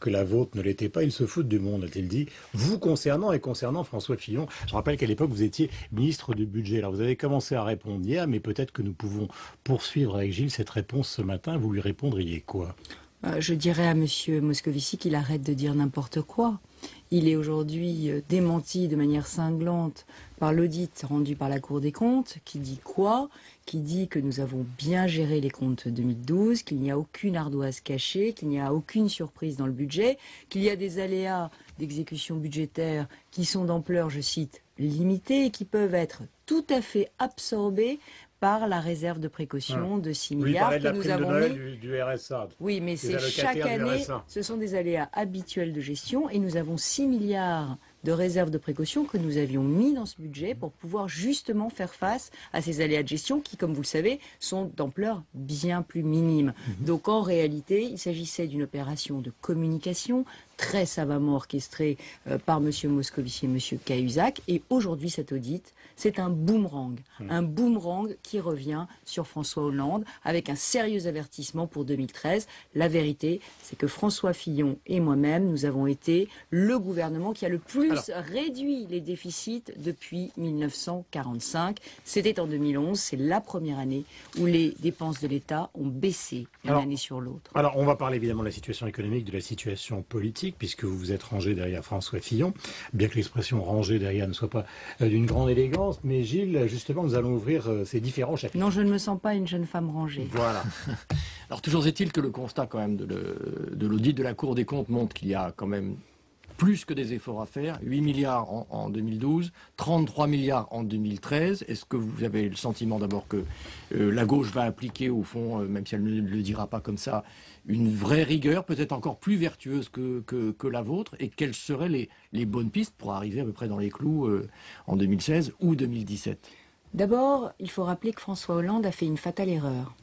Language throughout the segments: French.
que la vôtre ne l'était pas, ils se foutent du monde, a-t-il dit, vous concernant et concernant François Fillon. Je rappelle qu'à l'époque, vous étiez ministre du Budget. Alors, vous avez commencé à répondre hier, mais peut-être que nous pouvons poursuivre avec Gilles cette réponse ce matin. Vous lui répondriez quoi? Je dirais à Monsieur Moscovici qu'il arrête de dire n'importe quoi. Il est aujourd'hui démenti de manière cinglante par l'audit rendu par la Cour des comptes, qui dit quoi? Qui dit que nous avons bien géré les comptes 2012, qu'il n'y a aucune ardoise cachée, qu'il n'y a aucune surprise dans le budget, qu'il y a des aléas d'exécution budgétaire qui sont d'ampleur, je cite, limitée et qui peuvent être tout à fait absorbés par la réserve de précaution de 6 milliards que nous avons mis. Du RSA. Oui, mais c'est chaque année, ce sont des aléas habituels de gestion et nous avons 6 milliards de réserve de précaution que nous avions mis dans ce budget pour pouvoir justement faire face à ces aléas de gestion qui, comme vous le savez, sont d'ampleur bien plus minime. Donc en réalité, il s'agissait d'une opération de communication très savamment orchestrée par M. Moscovici et M. Cahuzac. Et aujourd'hui, cet audit, c'est un boomerang qui revient sur François Hollande avec un sérieux avertissement pour 2013. La vérité, c'est que François Fillon et moi-même, nous avons été le gouvernement qui a le plus réduit les déficits depuis 1945. C'était en 2011, c'est la première année où les dépenses de l'État ont baissé d'une année sur l'autre. Alors, on va parler évidemment de la situation économique, de la situation politique, puisque vous vous êtes rangé derrière François Fillon, bien que l'expression rangé derrière ne soit pas d'une grande élégance. Mais Gilles, justement, nous allons ouvrir ces différents chapitres. Non, je ne me sens pas une jeune femme rangée. Voilà. Alors, toujours est-il que le constat quand même de l'audit de la Cour des comptes montre qu'il y a quand même plus que des efforts à faire, 8 milliards en 2012, 33 milliards en 2013. Est-ce que vous avez le sentiment d'abord que la gauche va appliquer au fond, même si elle ne le dira pas comme ça, une vraie rigueur, peut-être encore plus vertueuse que la vôtre, et quelles seraient les bonnes pistes pour arriver à peu près dans les clous en 2016 ou 2017? D'abord, il faut rappeler que François Hollande a fait une fatale erreur.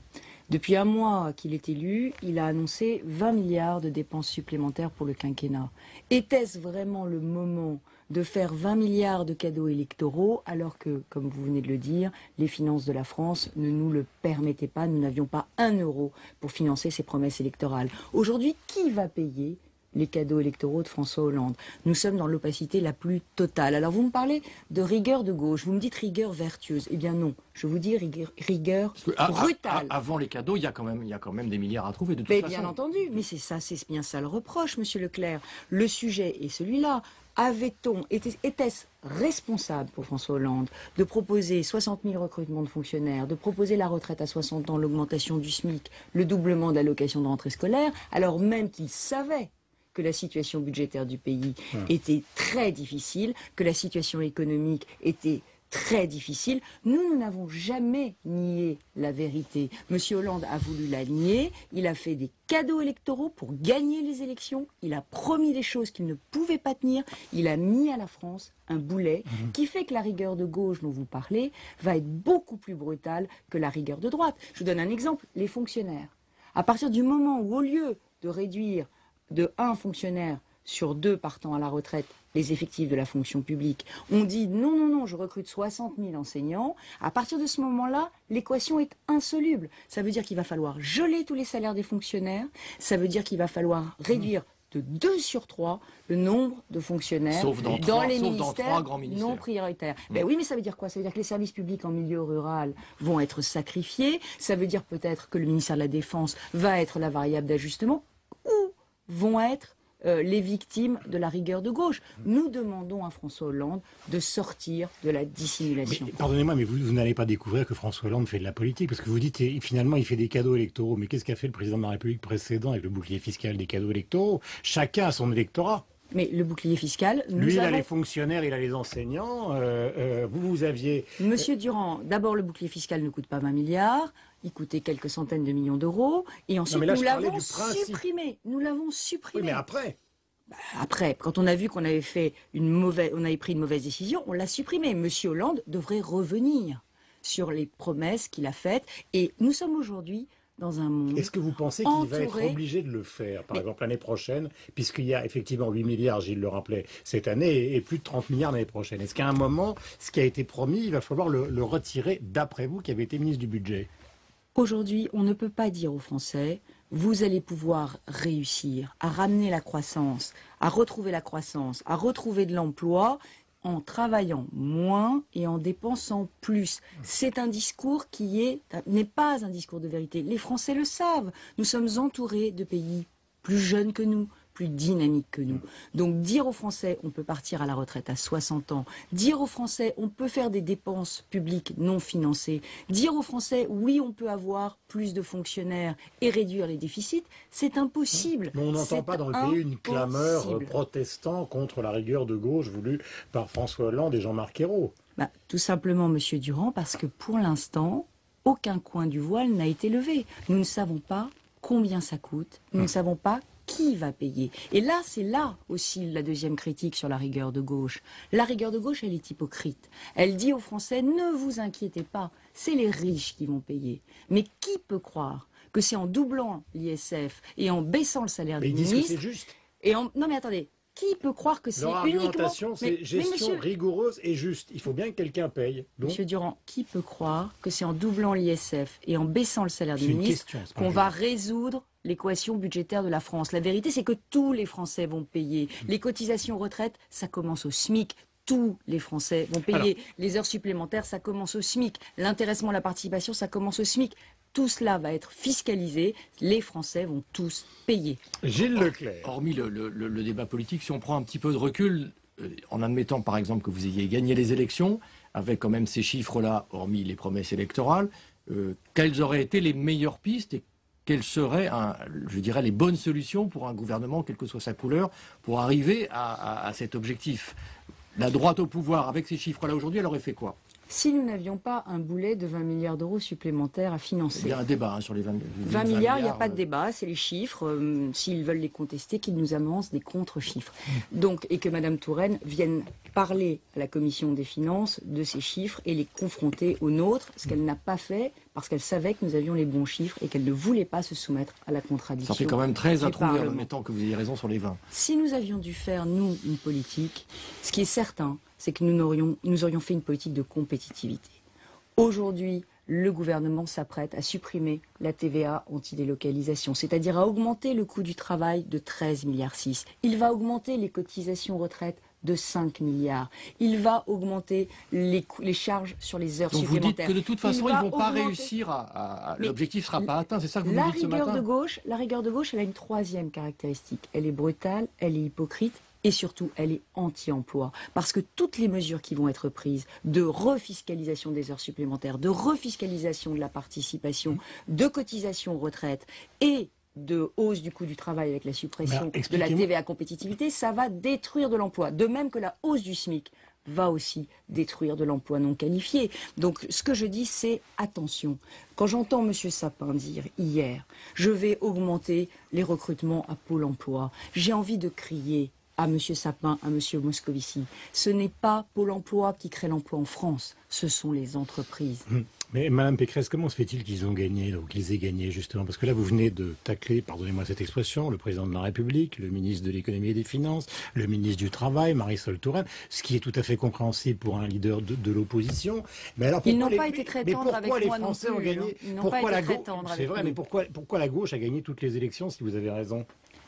Depuis un mois qu'il est élu, il a annoncé 20 milliards de dépenses supplémentaires pour le quinquennat. Était-ce vraiment le moment de faire 20 milliards de cadeaux électoraux alors que, comme vous venez de le dire, les finances de la France ne nous le permettaient pas, nous n'avions pas 1 euro pour financer ces promesses électorales. Aujourd'hui, qui va payer les cadeaux électoraux de François Hollande? Nous sommes dans l'opacité la plus totale. Alors vous me parlez de rigueur de gauche, vous me dites rigueur vertueuse. Eh bien non, je vous dis rigueur brutale. Avant les cadeaux, il y a quand même des milliards à trouver de toute façon. Bien entendu, mais c'est bien ça le reproche, Monsieur Leclerc. Le sujet est celui-là. Était-ce responsable pour François Hollande de proposer 60 000 recrutements de fonctionnaires, de proposer la retraite à 60 ans, l'augmentation du SMIC, le doublement de l'allocation de rentrée scolaire, alors même qu'il savait que la situation budgétaire du pays était très difficile, que la situation économique était très difficile. Nous n'avons jamais nié la vérité. Monsieur Hollande a voulu la nier, il a fait des cadeaux électoraux pour gagner les élections, il a promis des choses qu'il ne pouvait pas tenir, il a mis à la France un boulet qui fait que la rigueur de gauche dont vous parlez va être beaucoup plus brutale que la rigueur de droite. Je vous donne un exemple, les fonctionnaires. À partir du moment où, au lieu de réduire de 1 fonctionnaire sur 2 partant à la retraite, les effectifs de la fonction publique, on dit non, je recrute 60 000 enseignants. À partir de ce moment-là, l'équation est insoluble. Ça veut dire qu'il va falloir geler tous les salaires des fonctionnaires, ça veut dire qu'il va falloir réduire de 2 sur 3 le nombre de fonctionnaires dans les ministères non prioritaires. Ben oui, mais ça veut dire quoi? Ça veut dire que les services publics en milieu rural vont être sacrifiés, ça veut dire peut-être que le ministère de la Défense va être la variable d'ajustement, ou vont être les victimes de la rigueur de gauche. Nous demandons à François Hollande de sortir de la dissimulation. Pardonnez-moi, mais vous n'allez pas découvrir que François Hollande fait de la politique, parce que vous dites finalement il fait des cadeaux électoraux. Mais qu'est-ce qu'a fait le président de la République précédent avec le bouclier fiscal des cadeaux électoraux? Chacun a son électorat. Mais le bouclier fiscal, lui, il a les fonctionnaires, il a les enseignants. Vous aviez... Monsieur Durand, d'abord le bouclier fiscal ne coûte pas 20 milliards. Il coûtait quelques centaines de millions d'euros. Et ensuite, nous l'avons supprimé. Nous l'avons supprimé. Oui, mais après? Après, quand on a vu qu'on avait pris une mauvaise décision, on l'a supprimé. Monsieur Hollande devrait revenir sur les promesses qu'il a faites. Et nous sommes aujourd'hui dans un monde. Est-ce que vous pensez qu'il va être obligé de le faire, par exemple l'année prochaine, puisqu'il y a effectivement 8 milliards, Gilles le rappelait, cette année, et plus de 30 milliards l'année prochaine? Est-ce qu'à un moment, ce qui a été promis, il va falloir le retirer, d'après vous, qui avez été ministre du Budget? Aujourd'hui, on ne peut pas dire aux Français, vous allez pouvoir réussir à ramener la croissance, à retrouver de l'emploi en travaillant moins et en dépensant plus. C'est un discours n'est pas un discours de vérité. Les Français le savent. Nous sommes entourés de pays plus jeunes que nous, plus dynamiques que nous. Donc dire aux Français on peut partir à la retraite à 60 ans, dire aux Français on peut faire des dépenses publiques non financées, dire aux Français oui on peut avoir plus de fonctionnaires et réduire les déficits, c'est impossible. Mais on n'entend pas dans le pays une clameur protestant contre la rigueur de gauche voulue par François Hollande et Jean-Marc Ayrault. Tout simplement, Monsieur Durand, parce que pour l'instant, aucun coin du voile n'a été levé. Nous ne savons pas combien ça coûte, nous ne savons pas qui va payer. Et là, c'est là aussi la deuxième critique sur la rigueur de gauche. La rigueur de gauche, elle est hypocrite. Elle dit aux Français, ne vous inquiétez pas, c'est les riches qui vont payer. Mais qui peut croire que c'est en doublant l'ISF et en baissant le salaire des ministres... Ils disent que c'est juste. Non mais attendez, qui peut croire que c'est uniquement... Leur argumentation, c'est gestion rigoureuse et juste. Il faut bien que quelqu'un paye. Donc... Monsieur Durand, qui peut croire que c'est en doublant l'ISF et en baissant le salaire des ministres qu'on va résoudre l'équation budgétaire de la France? La vérité, c'est que tous les Français vont payer. Les cotisations retraite, ça commence au SMIC. Tous les Français vont payer. Les heures supplémentaires, ça commence au SMIC. L'intéressement, la participation, ça commence au SMIC. Tout cela va être fiscalisé. Les Français vont tous payer. Gilles Leclerc. Hormis le débat politique, si on prend un petit peu de recul, en admettant par exemple que vous ayez gagné les élections, avec quand même ces chiffres-là, hormis les promesses électorales, quelles auraient été les meilleures pistes et quelles seraient, je dirais, les bonnes solutions pour un gouvernement, quelle que soit sa couleur, pour arriver à cet objectif? La droite au pouvoir, avec ces chiffres-là aujourd'hui, elle aurait fait quoi? Si nous n'avions pas un boulet de 20 milliards d'euros supplémentaires à financer. Il y a un débat sur les 20 milliards, il n'y a pas de débat, c'est les chiffres. S'ils veulent les contester, qu'ils nous avancent des contre-chiffres. Donc, et que Mme Touraine vienne parler à la Commission des finances de ces chiffres et les confronter aux nôtres, ce qu'elle n'a pas fait parce qu'elle savait que nous avions les bons chiffres et qu'elle ne voulait pas se soumettre à la contradiction. Ça fait quand même 13 à trouver en admettant que vous ayez raison sur les 20. Si nous avions dû faire, nous, une politique, ce qui est certain, c'est que nous aurions fait une politique de compétitivité. Aujourd'hui, le gouvernement s'apprête à supprimer la TVA anti-délocalisation, c'est-à-dire à augmenter le coût du travail de 13,6 milliards. Il va augmenter les cotisations retraite de 5 milliards. Il va augmenter les charges sur les heures supplémentaires. Donc vous dites que de toute façon, ils ne vont pas réussir l'objectif ne sera pas atteint, c'est ça que vous nous dites ce matin? La rigueur de gauche, elle a une troisième caractéristique. Elle est brutale, elle est hypocrite. Et surtout, elle est anti-emploi. Parce que toutes les mesures qui vont être prises de refiscalisation des heures supplémentaires, de refiscalisation de la participation, de cotisation retraite et de hausse du coût du travail avec la suppression de la TVA compétitivité, ça va détruire de l'emploi. De même que la hausse du SMIC va aussi détruire de l'emploi non qualifié. Donc ce que je dis, c'est attention. Quand j'entends M. Sapin dire hier, je vais augmenter les recrutements à Pôle emploi, j'ai envie de crier à M. Sapin, à M. Moscovici. Ce n'est pas Pôle emploi qui crée l'emploi en France, ce sont les entreprises. Mais Mme Pécresse, comment se fait-il qu'ils ont gagné, donc qu'ils aient gagné justement? Parce que là, vous venez de tacler, pardonnez-moi cette expression, le président de la République, le ministre de l'économie et des finances, le ministre du Travail, Marisol Touraine, ce qui est tout à fait compréhensible pour un leader de l'opposition. Mais alors, ils n'ont pas été très tendres avec moi non plus. Ont gagné, ils n'ont pas été très tendres avec moi. C'est vrai, mais pourquoi la gauche a gagné toutes les élections, si vous avez raison?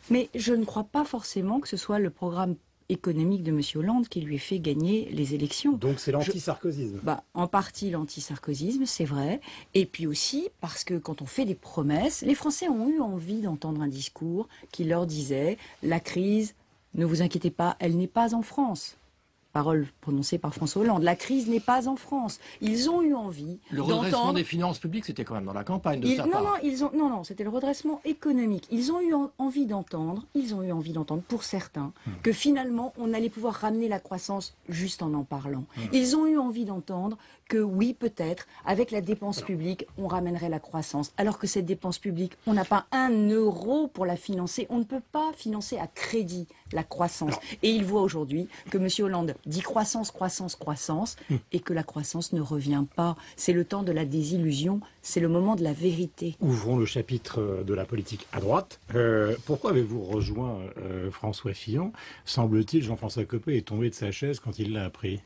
Mais je ne crois pas forcément que ce soit le programme économique de M. Hollande qui lui ait fait gagner les élections. Donc c'est l'anti-sarkozysme. En partie l'anti-sarkozysme, c'est vrai. Et puis aussi parce que quand on fait des promesses, les Français ont eu envie d'entendre un discours qui leur disait « La crise, ne vous inquiétez pas, elle n'est pas en France ». Parole prononcée par François Hollande. La crise n'est pas en France. Ils ont eu envie d'entendre... Le redressement des finances publiques, c'était quand même dans la campagne de sa part. Non, c'était le redressement économique. Ils ont eu envie d'entendre, pour certains, que finalement, on allait pouvoir ramener la croissance juste en parlant. Ils ont eu envie d'entendre que oui, peut-être, avec la dépense publique, on ramènerait la croissance. Alors que cette dépense publique, on n'a pas 1 euro pour la financer. On ne peut pas financer à crédit la croissance. Et ils voient aujourd'hui que M. Hollande dit croissance, croissance, croissance, et que la croissance ne revient pas. C'est le temps de la désillusion, c'est le moment de la vérité. Ouvrons le chapitre de la politique à droite. Pourquoi avez-vous rejoint François Fillon? Semble-t-il, Jean-François Copé est tombé de sa chaise quand il l'a appris.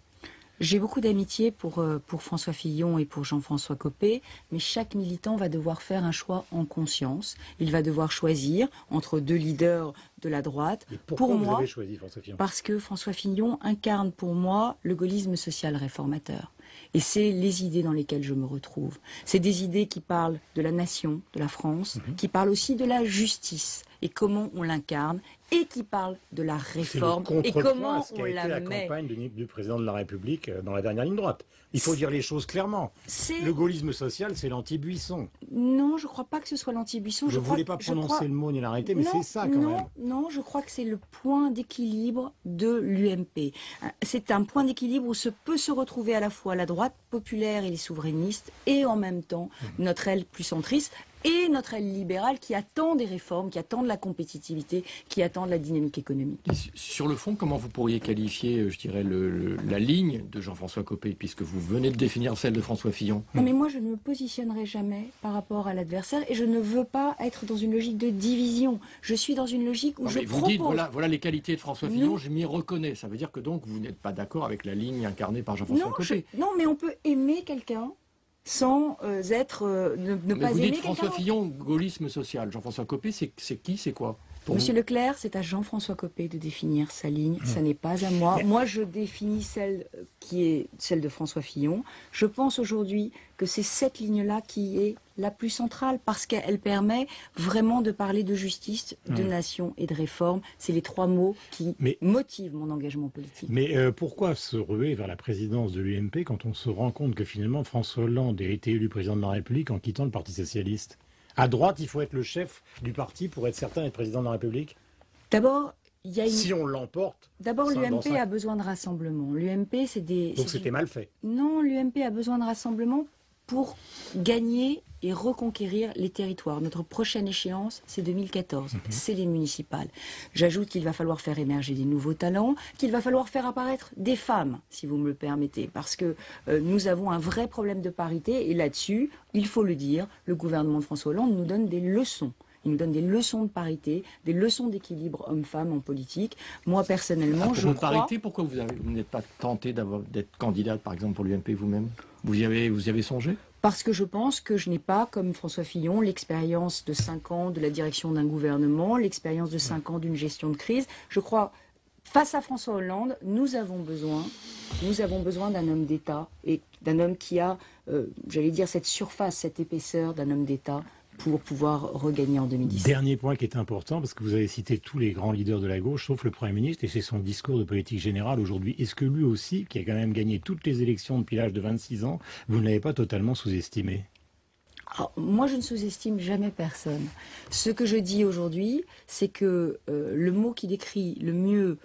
J'ai beaucoup d'amitié pour François Fillon et pour Jean-François Copé, mais chaque militant va devoir faire un choix en conscience. Il va devoir choisir entre deux leaders de la droite. Et pourquoi pour vous moi, avez choisi François Fillon? parce que François Fillon incarne pour moi le gaullisme social réformateur. Et c'est les idées dans lesquelles je me retrouve. C'est des idées qui parlent de la nation, de la France, qui parlent aussi de la justice et comment on l'incarne, et qui parlent de la réforme et comment ce on qu'a été la la met. campagne du président de la République dans la dernière ligne droite. Il faut dire les choses clairement. Le gaullisme social, c'est l'anti-Buisson. Non, je ne crois pas que ce soit l'anti-Buisson. Je ne voulais pas prononcer le mot ni l'arrêter, mais c'est ça quand même. Non, je crois que c'est le point d'équilibre de l'UMP. C'est un point d'équilibre où peut se retrouver à la fois la droite populaire et les souverainistes, et en même temps notre aile plus centriste, et notre aile libérale qui attend des réformes, qui attend de la compétitivité, qui attend de la dynamique économique. Et sur le fond, comment vous pourriez qualifier, je dirais, la ligne de Jean-François Copé, puisque vous venez de définir celle de François Fillon? Non, mais moi, je ne me positionnerai jamais par rapport à l'adversaire, et je ne veux pas être dans une logique de division. Je suis dans une logique où non, je vous propose... dites, voilà les qualités de François Fillon, je m'y reconnais. Ça veut dire que donc vous n'êtes pas d'accord avec la ligne incarnée par Jean-François Copé. Non, mais on peut aimer quelqu'un sans ne pas vous aimer dites François quelqu'un. Fillon, gaullisme social. Jean-François Copé, c'est qui, c'est quoi pour Monsieur vous? Leclerc, c'est à Jean-François Copé de définir sa ligne, ça n'est pas à moi. Moi, je définis celle qui est celle de François Fillon. Je pense aujourd'hui que c'est cette ligne-là qui est la plus centrale, parce qu'elle permet vraiment de parler de justice, de nation et de réforme. C'est les trois mots qui motivent mon engagement politique. Mais pourquoi se ruer vers la présidence de l'UMP quand on se rend compte que finalement François Hollande a été élu président de la République en quittant le Parti socialiste? À droite, il faut être le chef du parti pour être certain d'être président de la République? D'abord, il y a Si on l'emporte... D'abord, l'UMP a besoin de rassemblement. L'UMP, c'est des... Donc c'était mal fait. Non, l'UMP a besoin de rassemblement pour gagner et reconquérir les territoires. Notre prochaine échéance, c'est 2014. C'est les municipales. J'ajoute qu'il va falloir faire émerger des nouveaux talents, qu'il va falloir faire apparaître des femmes, si vous me le permettez, parce que nous avons un vrai problème de parité, et là-dessus, il faut le dire, le gouvernement de François Hollande nous donne des leçons. Il nous donne des leçons de parité, des leçons d'équilibre homme-femme en politique. Moi, personnellement, je crois... parité, pourquoi vous n'êtes pas tenté d'être candidate, par exemple, pour l'UMP vous-même? Vous y avez songé? Parce que je pense que je n'ai pas, comme François Fillon, l'expérience de 5 ans de la direction d'un gouvernement, l'expérience de 5 ans d'une gestion de crise. Je crois, face à François Hollande, nous avons besoin d'un homme d'État, et d'un homme qui a, j'allais dire, cette surface, cette épaisseur d'un homme d'État, pour pouvoir regagner en 2017. Dernier point qui est important, parce que vous avez cité tous les grands leaders de la gauche, sauf le Premier ministre, et c'est son discours de politique générale aujourd'hui. Est-ce que lui aussi, qui a quand même gagné toutes les élections depuis l'âge de 26 ans, vous ne l'avez pas totalement sous-estimé? Alors, moi, je ne sous-estime jamais personne. Ce que je dis aujourd'hui, c'est que le mot qui décrit le mieux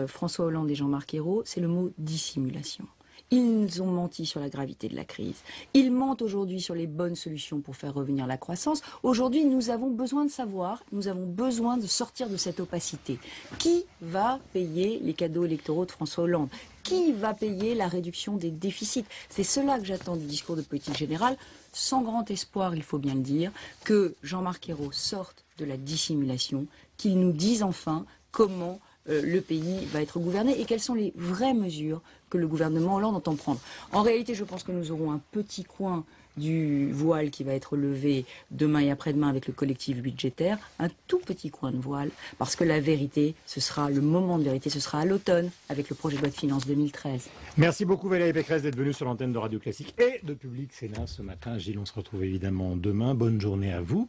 François Hollande et Jean-Marc Ayrault, c'est le mot dissimulation. Ils ont menti sur la gravité de la crise. Ils mentent aujourd'hui sur les bonnes solutions pour faire revenir la croissance. Aujourd'hui, nous avons besoin de savoir, nous avons besoin de sortir de cette opacité. Qui va payer les cadeaux électoraux de François Hollande? Qui va payer la réduction des déficits? C'est cela que j'attends du discours de politique générale, sans grand espoir, il faut bien le dire, que Jean-Marc Ayrault sorte de la dissimulation, qu'il nous dise enfin comment le pays va être gouverné et quelles sont les vraies mesures que le gouvernement Hollande entend prendre. En réalité, je pense que nous aurons un petit coin du voile qui va être levé demain et après-demain avec le collectif budgétaire, un tout petit coin de voile, parce que la vérité, ce sera le moment de vérité, ce sera à l'automne avec le projet de loi de finances 2013. Merci beaucoup Valérie Pécresse d'être venue sur l'antenne de Radio Classique et de Public Sénat ce matin. Gilles, on se retrouve évidemment demain. Bonne journée à vous.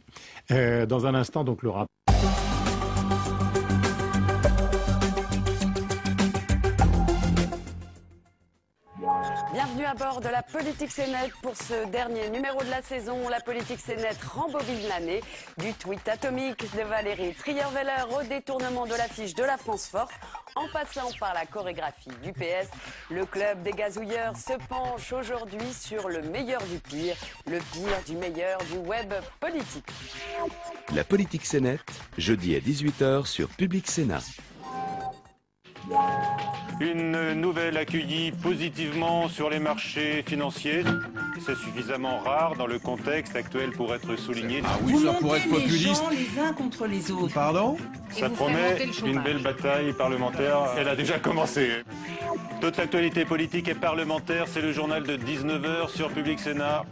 Dans un instant, donc le rapport. Bienvenue à bord de la Politique Sénètre pour ce dernier numéro de la saison. La Politique Sénètre rembobine l'année du tweet atomique de Valérie Trierweiler au détournement de l'affiche de la France Forte, en passant par la chorégraphie du PS. Le club des gazouilleurs se penche aujourd'hui sur le meilleur du pire, le pire du meilleur du web politique. La Politique Sénètre, jeudi à 18h sur Public Sénat. Une nouvelle accueillie positivement sur les marchés financiers. C'est suffisamment rare dans le contexte actuel pour être souligné. Ah oui, ça pourrait être populiste. Les uns contre les autres. Pardon? Ça promet une belle bataille parlementaire. Elle a déjà commencé. Toute l'actualité politique et parlementaire, c'est le journal de 19h sur Public Sénat.